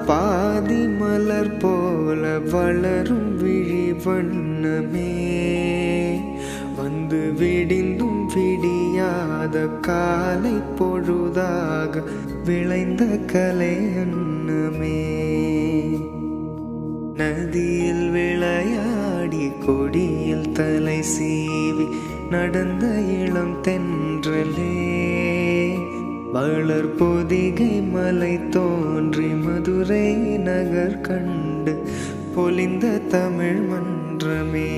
பாதி மலர் போல வளரும் விழி வண்ணமே வந்து விடிந்தும் விடியாத காலை பொழுதாக விளைந்த கலை அன்னமே நதியில் விளையாடி கொடியில் தலை சீவி நடந்த இளம் தென்றலே வளர் பொதிகை மலை தோன்றி மதுரை நகர் கண்டு பொலிந்த தமிழ் மன்றமே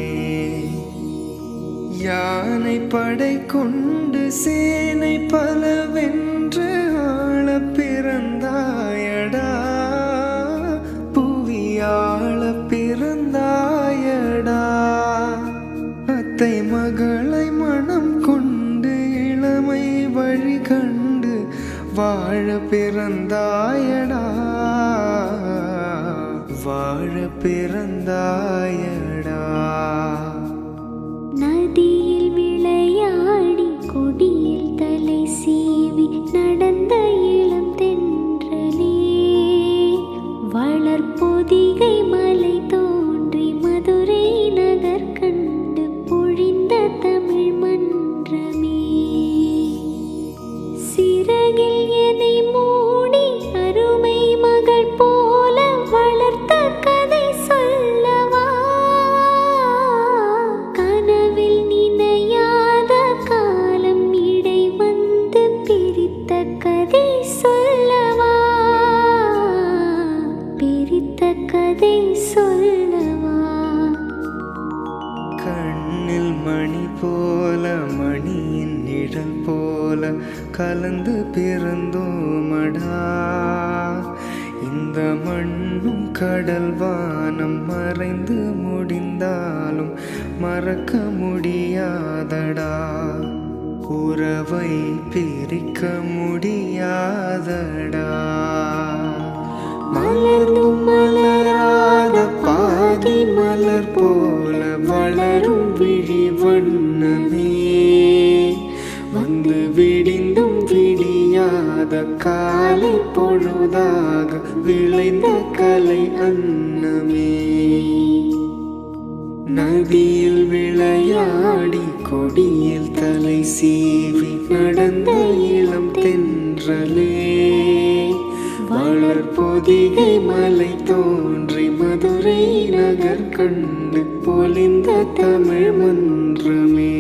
யானை படை கொண்டு சேனை பலவென்று ஆள பிறந்தாயடா புவியாள பிறந்தாயடா அத்தை மகளை மனம் கொண்டு இளமை வழி கண்டு வாழ பிறந்தாயடா வாழ பிறந்தாயடா நதியில் விளையாடி கொடியில் தலை சீவி நடந்த இளம் தென்றலே வளர்பொதிகை மலை தோன்றி மதுரை நகர் கண்டு பொழிந்த தமிழ் மன்றமே சிறகில் எதை மூடி அருமை மகள் போல வளர்த்த கதை சொல்லவா கனவில் நினையாத காலம் இடை வந்து பிரித்த கதை சொல்லவா பிரித்த கதை சொல்லவா கண்ணில் மணி போல மணியின் நிழல் போல கலந்து பிறந்தோமடா இந்த மண்ணும் கடல் வானம் மறைந்து முடிந்தாலும் மறக்க முடியாதடா உறவை பிரிக்க முடியாதடா மலர்ந்தும் மலராத பாதி மலர் போல வளரும் விழி வண்ணமே வந்து விடிந்தும் விடியாத காலை பொழுதாக விளைந்த கலை அன்னமே நதியில் விளையாடி கொடியில் தலை சீவி நடந்த இளம் தென்றலே வளர் பொதிகை மலை தோன்றி மதுரை நகர் கண்டு பொலிந்த தமிழ் மன்றமே